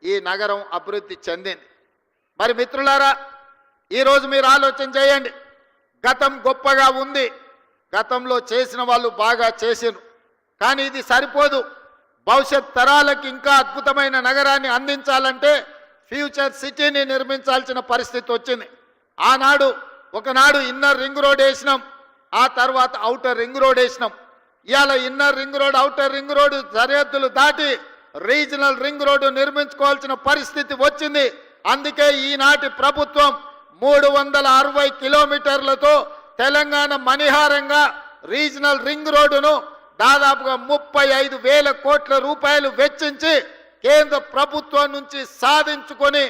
ఈ నగరం అభివృద్ధి చెందింది. మరి మిత్రులారా, ఈరోజు మీరు ఆలోచన చేయండి. గతం గొప్పగా ఉంది, గతంలో చేసిన వాళ్ళు బాగా చేసిరు, కానీ ఇది సరిపోదు. భవిష్యత్ తరాలకు ఇంకా అద్భుతమైన నగరాన్ని అందించాలంటే ఫ్యూచర్ సిటీని నిర్మించాల్సిన పరిస్థితి వచ్చింది. ఒకనాడు ఇన్నర్ రింగ్ రోడ్ వేసినాం, ఆ తర్వాత ఔటర్ రింగ్ రోడ్ వేసినాం. ఇవాళ inner ring road, outer ring road సరిహద్దులు దాటి రీజనల్ రింగ్ రోడ్డు నిర్మించుకోవాల్సిన పరిస్థితి వచ్చింది. అందుకే ఈనాటి ప్రభుత్వం 360 కిలోమీటర్లతో తెలంగాణ మణిహారంగా రీజనల్ రింగ్ రోడ్డును దాదాపుగా 35,000 కోట్ల రూపాయలు వెచ్చించి కేంద్ర ప్రభుత్వం నుంచి సాధించుకొని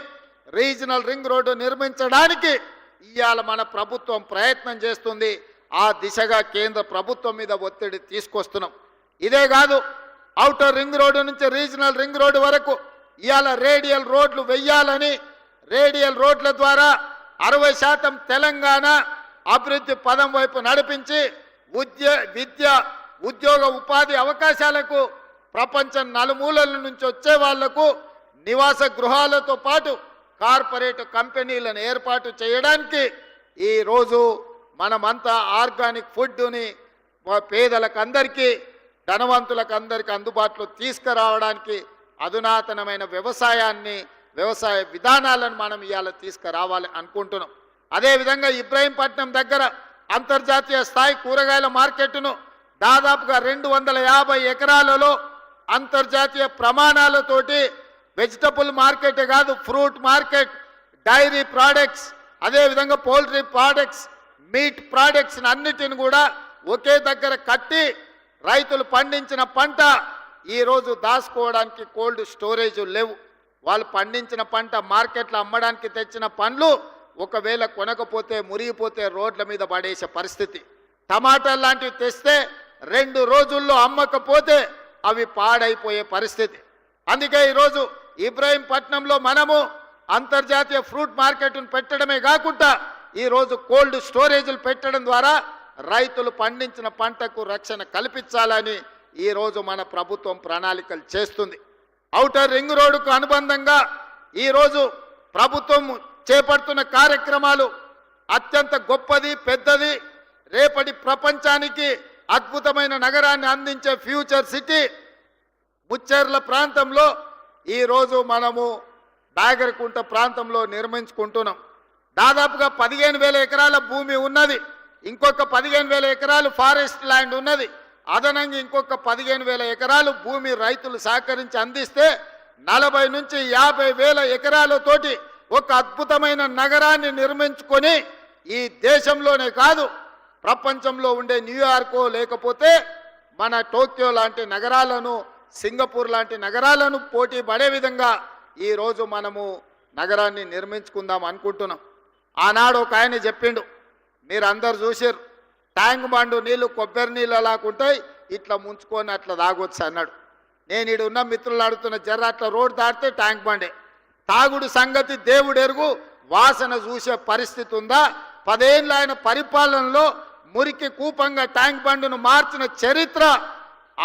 రీజనల్ రింగ్ రోడ్డు నిర్మించడానికి ఇవాళ మన ప్రభుత్వం ప్రయత్నం చేస్తుంది. ఆ దిశగా కేంద్ర ప్రభుత్వం మీద ఒత్తిడి తీసుకొస్తున్నాం. ఇదే కాదు, ఔటర్ రింగ్ రోడ్డు నుంచి రీజనల్ రింగ్ రోడ్డు వరకు ఇవాళ రేడియల్ రోడ్లు వెయ్యాలని, రేడియల్ రోడ్ల ద్వారా 60% తెలంగాణ అభివృద్ధి పదం వైపు నడిపించి విద్య ఉద్యోగ ఉపాధి అవకాశాలకు ప్రపంచం నలుమూలల నుంచి వచ్చే వాళ్లకు నివాస గృహాలతో పాటు కార్పొరేట్ కంపెనీలను ఏర్పాటు చేయడానికి ఈరోజు మనమంతా ఆర్గానిక్ ఫుడ్ని పేదలకు అందరికీ, ధనవంతులకు అందరికీ అందుబాటులో తీసుకురావడానికి అధునాతనమైన వ్యవసాయ విధానాలను మనం ఇవాళ తీసుకురావాలి అనుకుంటున్నాం. అదేవిధంగా ఇబ్రహీంపట్నం దగ్గర అంతర్జాతీయ స్థాయి కూరగాయల మార్కెట్ను దాదాపుగా 250 ఎకరాలలో అంతర్జాతీయ ప్రమాణాలతోటి వెజిటబుల్ మార్కెట్ కాదు, ఫ్రూట్ మార్కెట్, డైరీ ప్రోడక్ట్స్, అదేవిధంగా పౌల్ట్రీ ప్రోడక్ట్స్, మీట్ ప్రోడక్ట్స్ అన్నిటిని కూడా ఒకే దగ్గర కట్టి రైతులు పండించిన పంట ఈరోజు దాచుకోవడానికి కోల్డ్ స్టోరేజ్ లేవు. వాళ్ళు పండించిన పంట మార్కెట్లో అమ్మడానికి తెచ్చిన పండ్లు ఒకవేళ కొనకపోతే మురిగిపోతే రోడ్ల మీద పడేసే పరిస్థితి. టమాటాలు లాంటివి తెస్తే 2 రోజుల్లో అమ్మకపోతే అవి పాడైపోయే పరిస్థితి. అందుకే ఈరోజు ఇబ్రహీంపట్నంలో మనము అంతర్జాతీయ ఫ్రూట్ మార్కెట్ను పెట్టడమే కాకుండా ఈరోజు కోల్డ్ స్టోరేజ్లు పెట్టడం ద్వారా రైతులు పండించిన పంటకు రక్షణ కల్పించాలని ఈరోజు మన ప్రభుత్వం ప్రణాళికలు చేస్తుంది. ఔటర్ రింగ్ రోడ్డుకు అనుబంధంగా ఈరోజు ప్రభుత్వం చేపడుతున్న కార్యక్రమాలు అత్యంత గొప్పది, పెద్దది. రేపటి ప్రపంచానికి అద్భుతమైన నగరాన్ని అందించే ఫ్యూచర్ సిటీ ముచ్చెర్ల ప్రాంతంలో ఈరోజు మనము బాగరకుంట ప్రాంతంలో నిర్మించుకుంటున్నాం. దాదాపుగా 15,000 ఎకరాల భూమి ఉన్నది, ఇంకొక 15,000 ఎకరాలు ఫారెస్ట్ ల్యాండ్ ఉన్నది, అదనంగా ఇంకొక 15,000 ఎకరాలు భూమి రైతులు సహకరించి అందిస్తే 40 నుంచి 50,000 ఎకరాలతోటి ఒక అద్భుతమైన నగరాన్ని నిర్మించుకొని ఈ దేశంలోనే కాదు ప్రపంచంలో ఉండే న్యూయార్కో లేకపోతే మన టోక్యో లాంటి నగరాలను, సింగపూర్ లాంటి నగరాలను పోటీ పడే విధంగా ఈరోజు మనము నగరాన్ని నిర్మించుకుందాం అనుకుంటున్నాం. ఆనాడు ఒక ఆయన చెప్పిండు, మీరు అందరు చూసారు, ట్యాంక్ బండు నీళ్లు కొబ్బరి నీళ్ళు అలాగుంటాయి, ఇట్లా ముంచుకొని అట్లా తాగొచ్చు అన్నాడు. నేను ఈడు ఉన్న మిత్రులు అడుగుతున్న, జర్ర అట్లా రోడ్ దాటితే ట్యాంక్ బండే. తాగుడు సంగతి దేవుడు ఎరుగు, వాసన చూసే పరిస్థితి ఉందా? 10 ఏళ్ళ ఆయన పరిపాలనలో మురికి కూపంగా ట్యాంక్ బండును మార్చిన చరిత్ర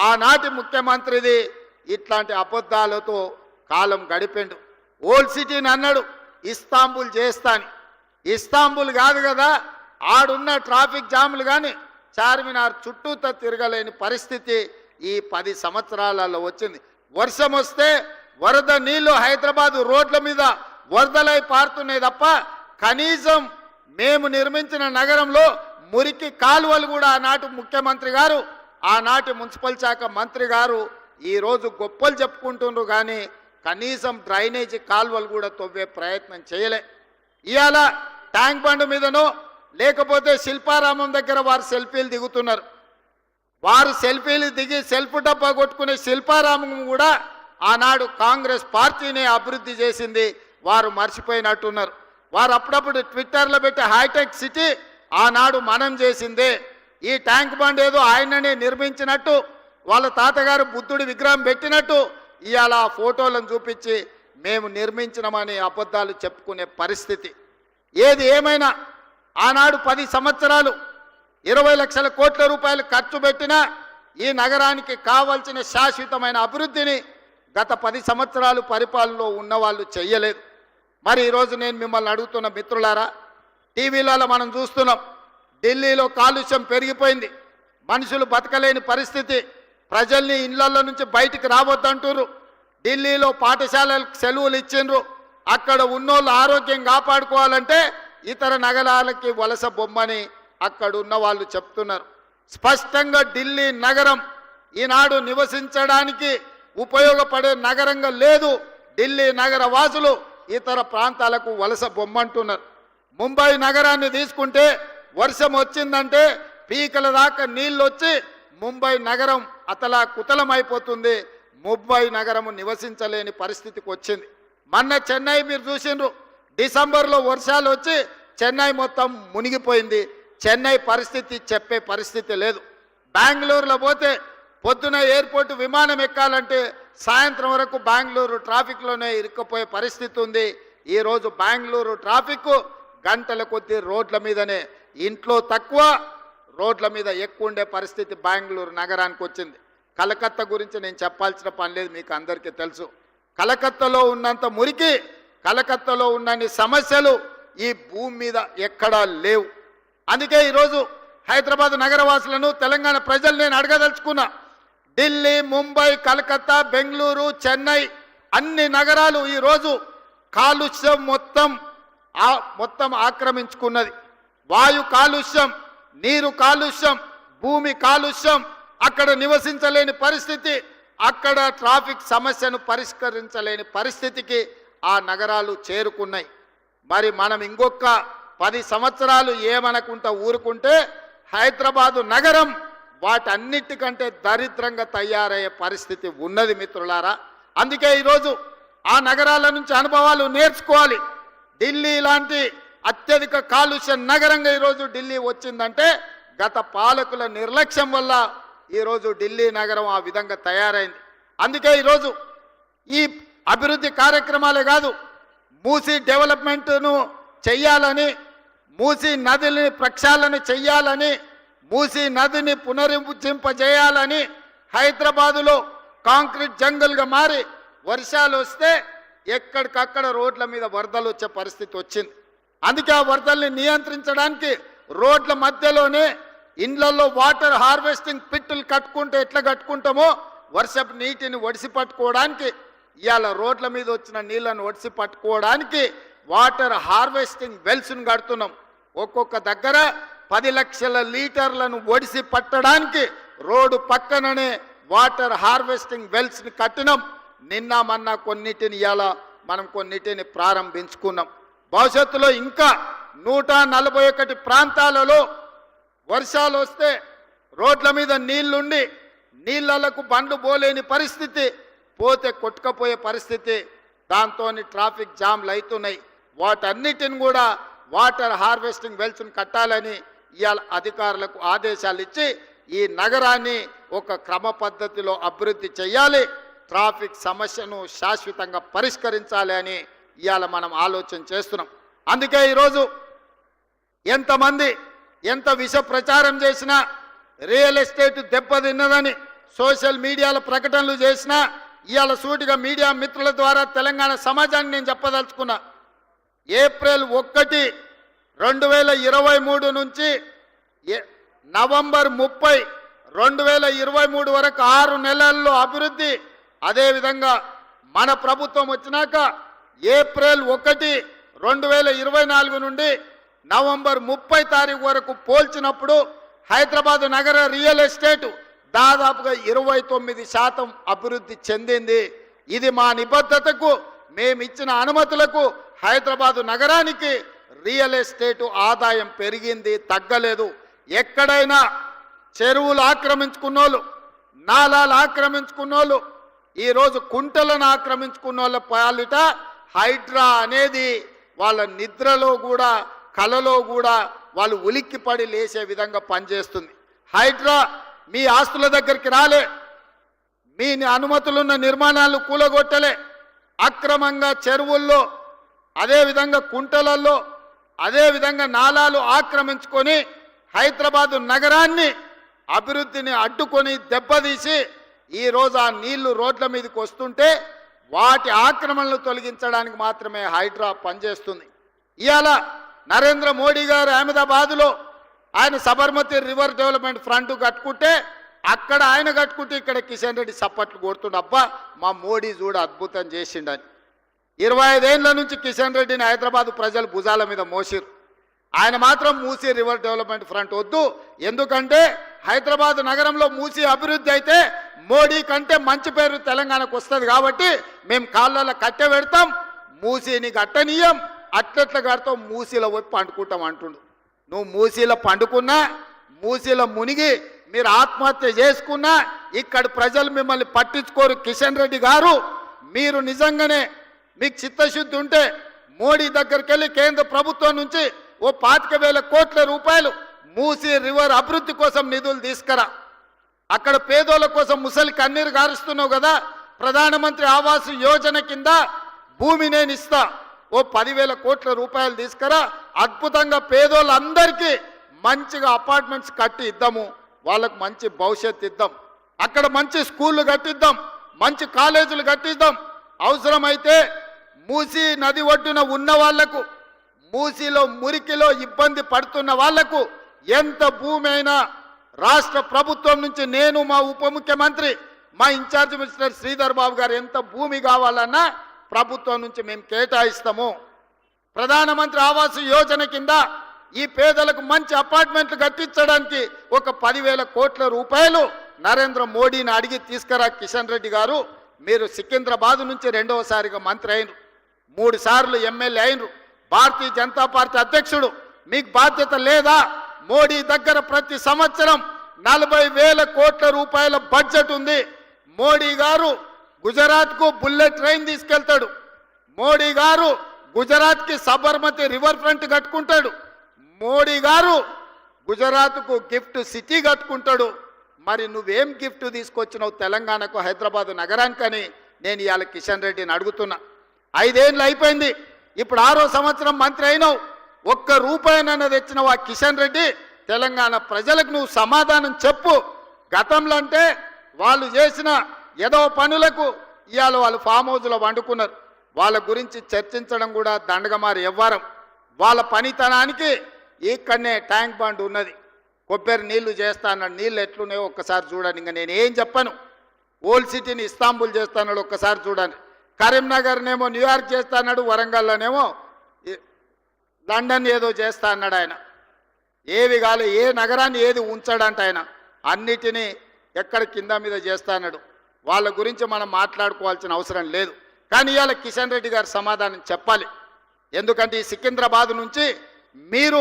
ఆనాటి ముఖ్యమంత్రిది. ఇట్లాంటి అబద్ధాలతో కాలం గడిపిండు. ఓల్డ్ సిటీని అన్నాడు ఇస్తాంబుల్ చేస్తాని. ఇస్తాంబుల్ కాదు కదా, ఆడున్న ట్రాఫిక్ జాములు కానీ చార్మినార్ చుట్టూతో తిరగలేని పరిస్థితి ఈ 10 సంవత్సరాలలో వచ్చింది. వర్షం వస్తే వరద నీళ్లు హైదరాబాద్ రోడ్ల మీద వరదలై పారుతున్నాయి తప్ప కనీసం మేము నిర్మించిన నగరంలో మురికి కాలువలు కూడా ఆనాటి ముఖ్యమంత్రి గారు, ఆనాటి మున్సిపల్ శాఖ మంత్రి గారు ఈరోజు గొప్పలు చెప్పుకుంటున్నారు, కానీ కనీసం డ్రైనేజీ కాలువలు కూడా తవ్వే ప్రయత్నం చేయలే. ఇవాళ ట్యాంక్ బండ్ మీదనో లేకపోతే శిల్పారామం దగ్గర వారు సెల్ఫీలు దిగుతున్నారు. వారు సెల్ఫీలు దిగి సెల్ఫ్ డబ్బా కొట్టుకునే శిల్పారామం కూడా ఆనాడు కాంగ్రెస్ పార్టీనే అభివృద్ధి చేసింది, వారు మర్చిపోయినట్టున్నారు. వారు అప్పుడప్పుడు ట్విట్టర్లో పెట్టి హైటెక్ సిటీ ఆనాడు మనం చేసిందే. ఈ ట్యాంక్ బండ్ ఏదో ఆయననే నిర్మించినట్టు, వాళ్ళ తాతగారు బుద్ధుడి విగ్రహం పెట్టినట్టు ఇవాళ ఆ ఫోటోలను చూపించి మేము నిర్మించినామని అబద్ధాలు చెప్పుకునే పరిస్థితి. ఏది ఏమైనా ఆనాడు 10 సంవత్సరాలు 20 లక్షల కోట్ల రూపాయలు ఖర్చు పెట్టినా ఈ నగరానికి కావాల్సిన శాశ్వతమైన అభివృద్ధిని గత 10 సంవత్సరాలు పరిపాలనలో ఉన్న వాళ్ళు చెయ్యలేదు. మరి ఈరోజు నేను మిమ్మల్ని అడుగుతున్న మిత్రులారా, టీవీలలో మనం చూస్తున్నాం, ఢిల్లీలో కాలుష్యం పెరిగిపోయింది, మనుషులు బతకలేని పరిస్థితి, ప్రజల్ని ఇళ్లలో నుంచి బయటికి రావద్దంటారు, ఢిల్లీలో పాఠశాలలకు సెలవులు ఇచ్చిండ్రు, అక్కడ ఉన్నోళ్ళు ఆరోగ్యం కాపాడుకోవాలంటే ఇతర నగరాలకి వలస బొమ్మని అక్కడ ఉన్న వాళ్ళు చెప్తున్నారు. స్పష్టంగా ఢిల్లీ నగరం ఈనాడు నివసించడానికి ఉపయోగపడే నగరంగా లేదు. ఢిల్లీ నగర వాసులు ఇతర ప్రాంతాలకు వలస బొమ్మంటున్నారు. ముంబై నగరాన్ని తీసుకుంటే వర్షం వచ్చిందంటే పీకల దాకా నీళ్ళు వచ్చి ముంబై నగరం అతలా కుతలమైపోతుంది. ముంబై నగరము నివసించలేని పరిస్థితికి వచ్చింది. మొన్న చెన్నై మీరు చూసిండ్రు, డిసెంబర్లో వర్షాలు వచ్చి చెన్నై మొత్తం మునిగిపోయింది. చెన్నై పరిస్థితి చెప్పే పరిస్థితి లేదు. బెంగళూరులో పోతే పొద్దున ఎయిర్పోర్ట్ విమానం ఎక్కాలంటే సాయంత్రం వరకు బెంగళూరు ట్రాఫిక్లోనే ఇరుక్కుపోయే పరిస్థితి ఉంది. ఈరోజు బెంగళూరు ట్రాఫిక్ గంటల కొద్దీ రోడ్ల మీదనే, ఇంట్లో తక్కువ రోడ్ల మీద ఎక్కువ ఉండే పరిస్థితి బెంగళూరు నగరానికి వచ్చింది. కలకత్తా గురించి నేను చెప్పాల్సిన పని లేదు, మీకు అందరికీ తెలుసు. కలకత్తాలో ఉన్నంత మురికి, కలకత్తాలో ఉన్నన్ని సమస్యలు ఈ భూమి మీద ఎక్కడా లేవు. అందుకే ఈరోజు హైదరాబాద్ నగరవాసులను, తెలంగాణ ప్రజలు నేను అడగదలుచుకున్నా, ఢిల్లీ, ముంబై, కలకత్తా, బెంగళూరు, చెన్నై అన్ని నగరాలు ఈరోజు కాలుష్యం మొత్తం ఆక్రమించుకున్నది. వాయు కాలుష్యం, నీరు కాలుష్యం, భూమి కాలుష్యం, అక్కడ నివసించలేని పరిస్థితి, అక్కడ ట్రాఫిక్ సమస్యను పరిష్కరించలేని పరిస్థితికి ఆ నగరాలు చేరుకున్నాయి. మరి మనం ఇంకొక 10 సంవత్సరాలు ఏమనకుంటా ఊరుకుంటే హైదరాబాదు నగరం వాటన్నిటికంటే దరిద్రంగా తయారయ్యే పరిస్థితి ఉన్నది మిత్రులారా. అందుకే ఈరోజు ఆ నగరాల నుంచి అనుభవాలు నేర్చుకోవాలి. ఢిల్లీ లాంటి అత్యధిక కాలుష్య నగరంగా ఈరోజు ఢిల్లీ వచ్చిందంటే గత పాలకుల నిర్లక్ష్యం వల్ల ఈరోజు ఢిల్లీ నగరం ఆ విధంగా తయారైంది. అందుకే ఈరోజు ఈ అభివృద్ధి కార్యక్రమాలే కాదు, మూసీ డెవలప్మెంట్ను చెయ్యాలని, మూసీ నదిని ప్రక్షాళన చెయ్యాలని, మూసీ నదిని పునరుజ్జింపజేయాలని హైదరాబాదులో కాంక్రీట్ జంగల్గా మారి వర్షాలు వస్తే ఎక్కడికక్కడ రోడ్ల మీద వరదలు వచ్చే పరిస్థితి వచ్చింది. అందుకే ఆ వరదల్ని నియంత్రించడానికి రోడ్ల మధ్యలోనే ఇండ్లలో వాటర్ హార్వెస్టింగ్ పిట్టులు కట్టుకుంటే ఎట్లా కట్టుకుంటామో వర్షపు నీటిని ఒడిసి పట్టుకోవడానికి, ఇవాళ రోడ్ల మీద వచ్చిన నీళ్లను ఒడిసి పట్టుకోవడానికి వాటర్ హార్వెస్టింగ్ వెల్స్ను కడుతున్నాం. ఒక్కొక్క దగ్గర 10 లక్షల లీటర్లను ఒడిసి పట్టడానికి రోడ్డు పక్కననే వాటర్ హార్వెస్టింగ్ వెల్స్ని కట్టినాం. నిన్న మొన్న కొన్నిటిని ఇవాళ మనం కొన్నిటిని ప్రారంభించుకున్నాం. భవిష్యత్తులో ఇంకా 141 ప్రాంతాలలో వర్షాలు వస్తే రోడ్ల మీద నీళ్లుండి నీళ్లకు బండ్లు పోలేని పరిస్థితి, పోతే కొట్టుకపోయే పరిస్థితి, దాంతో ట్రాఫిక్ జామ్లు అవుతున్నాయి. వాటన్నిటిని కూడా వాటర్ హార్వెస్టింగ్ వెల్స్ని కట్టాలని ఇవాళ అధికారులకు ఆదేశాలు ఇచ్చి ఈ నగరాన్ని ఒక క్రమ పద్ధతిలో అభివృద్ధి చేయాలి, ట్రాఫిక్ సమస్యను శాశ్వతంగా పరిష్కరించాలి అని ఇవాళ మనం ఆలోచన చేస్తున్నాం. అందుకే ఈరోజు ఎంతమంది ఎంత విష ప్రచారం చేసినా, రియల్ ఎస్టేట్ దెబ్బతిన్నదని సోషల్ మీడియాలో ప్రకటనలు చేసినా, ఇవాళ సూటిగా మీడియా మిత్రుల ద్వారా తెలంగాణ సమాజాన్ని నేను చెప్పదలుచుకున్నా, ఏప్రిల్ 1, 2023 నుంచి నవంబర్ 30, 2023 వరకు 6 నెలల్లో అభివృద్ధి. అదేవిధంగా మన ప్రభుత్వం వచ్చినాక ఏప్రిల్ 1, 2024 నుండి నవంబర్ 30 తారీఖు వరకు పోల్చినప్పుడు హైదరాబాదు నగర రియల్ ఎస్టేట్ దాదాపుగా 29% అభివృద్ధి చెందింది. ఇది మా నిబద్ధతకు, మేమిచ్చిన అనుమతులకు హైదరాబాదు నగరానికి రియల్ ఎస్టేట్ ఆదాయం పెరిగింది, తగ్గలేదు. ఎక్కడైనా చెరువులు ఆక్రమించుకున్నోళ్ళు, నాలాలు ఆక్రమించుకున్నోళ్ళు, ఈరోజు కుంటలను ఆక్రమించుకున్నోళ్ళ పాలిట హైడ్రా అనేది వాళ్ళ నిద్రలో కూడా కలలో కూడా వాళ్ళు ఉలిక్కిపడి లేచే విధంగా పనిచేస్తుంది. హైడ్రా మీ ఆస్తుల దగ్గరికి రాలే, మీ అనుమతులున్న నిర్మాణాలు కూలగొట్టలే, అక్రమంగా చెరువుల్లో, అదేవిధంగా కుంటలలో, అదేవిధంగా నాలాలు ఆక్రమించుకొని హైదరాబాదు నగరాన్ని అభివృద్ధిని అడ్డుకొని దెబ్బతీసి ఈరోజు ఆ నీళ్లు రోడ్ల మీదకి వస్తుంటే వాటి ఆక్రమణలు తొలగించడానికి మాత్రమే హైడ్రా పనిచేస్తుంది. ఇవాళ నరేంద్ర మోడీ గారు అహ్మదాబాద్లో ఆయన సబర్మతి రివర్ డెవలప్మెంట్ ఫ్రంట్ కట్టుకుంటే అక్కడ ఆయన కట్టుకుంటే ఇక్కడ కిషన్ రెడ్డి సప్పట్లు కొడుతుండ, అబ్బా మా మోడీ చూడ అద్భుతం చేసిండని. 25 ఏళ్ల నుంచి కిషన్ రెడ్డిని హైదరాబాద్ ప్రజలు భుజాల మీద మోసిరు. ఆయన మాత్రం మూసీ రివర్ డెవలప్మెంట్ ఫ్రంట్ వద్దు, ఎందుకంటే హైదరాబాద్ నగరంలో మూసీ అభివృద్ధి అయితే మోడీ కంటే మంచి పేరు తెలంగాణకు వస్తుంది కాబట్టి మేము కాళ్ళలో కట్టె పెడతాం, మూసీని కట్టనీయం, అట్లట్ల కడతాం, మూసీలో పోయి పండుకుంటాం అంటుండు. నువ్వు మూసీలో పండుకున్నా, మూసీలో మునిగి మీరు ఆత్మహత్య చేసుకున్నా ఇక్కడ ప్రజలు మిమ్మల్ని పట్టించుకోరు. కిషన్ రెడ్డి గారు, మీరు నిజంగానే మీకు చిత్తశుద్ధి ఉంటే మోడీ దగ్గరికి వెళ్ళి కేంద్ర ప్రభుత్వం నుంచి ఓ 25,000 కోట్ల రూపాయలు మూసీ రివర్ అభివృద్ధి కోసం నిధులు తీసుకురా. అక్కడ పేదోళ్ళ కోసం ముసలి కన్నీరు గారుస్తున్నావు కదా, ప్రధానమంత్రి ఆవాస్ యోజన కింద భూమి నేను ఇస్తా, ఓ 10,000 కోట్ల రూపాయలు తీసుకురా. అద్భుతంగా పేదోళ్ళందరికీ మంచిగా అపార్ట్మెంట్స్ కట్టి ఇద్దాము, వాళ్ళకు మంచి భవిష్యత్తు ఇద్దాం, అక్కడ మంచి స్కూళ్ళు కట్టిద్దాం, మంచి కాలేజీలు కట్టిద్దాం. అవసరమైతే మూసీ నది ఒడ్డున ఉన్న వాళ్లకు, మూసీలో మురికిలో ఇబ్బంది పడుతున్న వాళ్లకు ఎంత భూమి అయినా రాష్ట్ర ప్రభుత్వం నుంచి నేను, మా ఉప ముఖ్యమంత్రి, మా ఇన్ఛార్జ్ మినిస్టర్ శ్రీధర్ బాబు గారు ఎంత భూమి కావాలన్నా ప్రభుత్వం నుంచి మేము కేటాయిస్తాము. ప్రధానమంత్రి ఆవాస్ యోజన కింద ఈ పేదలకు మంచి అపార్ట్మెంట్లు కట్టించడానికి ఒక 10,000 కోట్ల రూపాయలు నరేంద్ర మోడీని అడిగి తీసుకురా. కిషన్ రెడ్డి గారు, మీరు సికింద్రాబాద్ నుంచి 2వసారిగా మంత్రి అయినరు, 3 సార్లు ఎమ్మెల్యే అయినరు, భారతీయ జనతా పార్టీ అధ్యక్షుడు, మీకు బాధ్యత లేదా? మోడీ దగ్గర ప్రతి సంవత్సరం 40,000 కోట్ల రూపాయల బడ్జెట్ ఉంది. మోడీ గారు గుజరాత్కు బుల్లెట్ ట్రైన్ తీసుకెళ్తాడు, మోడీ గారు గుజరాత్కి సబర్మతి రివర్ ఫ్రంట్ కట్టుకుంటాడు, మోడీ గారు గుజరాత్కు గిఫ్ట్ సిటీ కట్టుకుంటాడు. మరి నువ్వేం గిఫ్ట్ తీసుకొచ్చినావు తెలంగాణకు, హైదరాబాద్ నగరానికని నేను ఇవాళ కిషన్ రెడ్డిని అడుగుతున్నా. 5 ఏళ్ళు అయిపోయింది, ఇప్పుడు 6వ సంవత్సరం మంత్రి అయినావు, ఒక్క రూపాయినైనా తెచ్చినావు ఆ కిషన్ రెడ్డి? తెలంగాణ ప్రజలకు నువ్వు సమాధానం చెప్పు. గతంలో అంటే వాళ్ళు చేసిన ఏదో పనులకు ఇవాళ వాళ్ళు ఫామ్ హౌస్లో వండుకున్నారు, వాళ్ళ గురించి చర్చించడం కూడా దండగమారి వ్యవహారం. వాళ్ళ పనితనానికి ఇక్కడనే ట్యాంక్ బండ్ ఉన్నది, కొబ్బరి నీళ్లు చేస్తా అన్నాడు, నీళ్ళు ఎట్లున్నాయో ఒక్కసారి చూడండి. ఇంకా నేను ఏం చెప్పను. ఓల్డ్ సిటీని ఇస్తాంబుల్ చేస్తాడు, ఒక్కసారి చూడండి. కరీంనగర్నేమో న్యూయార్క్ చేస్తా అన్నాడు, వరంగల్లోనేమో లండన్ ఏదో చేస్తా అన్నాడు. ఆయన ఏవి కాలే, ఏ నగరాన్ని ఏది ఉంచాడంట ఆయన, అన్నిటినీ ఎక్కడ కింద మీద చేస్తా అన్నాడు. వాళ్ళ గురించి మనం మాట్లాడుకోవాల్సిన అవసరం లేదు. కానీ ఇవాళ కిషన్ రెడ్డి గారు సమాధానం చెప్పాలి. ఎందుకంటే ఈ సికింద్రాబాద్ నుంచి మీరు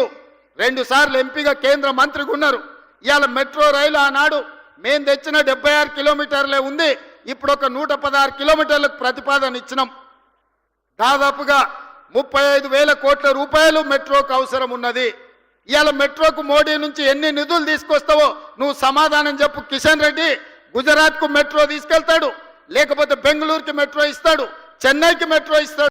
2 సార్లు ఎంపీగా కేంద్ర మంత్రిగా ఉన్నారు. ఇవాళ మెట్రో రైలు ఆనాడు మేము తెచ్చిన 76 కిలోమీటర్లే ఉంది, ఇప్పుడు ఒక 116 కిలోమీటర్లకు ప్రతిపాదన ఇచ్చినాం. దాదాపుగా 35,000 కోట్ల రూపాయలు మెట్రోకు అవసరం ఉన్నది. ఇవాళ మెట్రోకు మోడీ నుంచి ఎన్ని నిధులు తీసుకొస్తావో నువ్వు సమాధానం చెప్పు. కిషన్ రెడ్డి గుజరాత్కు మెట్రో తీసుకెళ్తాడు, లేకపోతే బెంగళూరుకి మెట్రో ఇస్తాడు, చెన్నైకి మెట్రో ఇస్తాడు.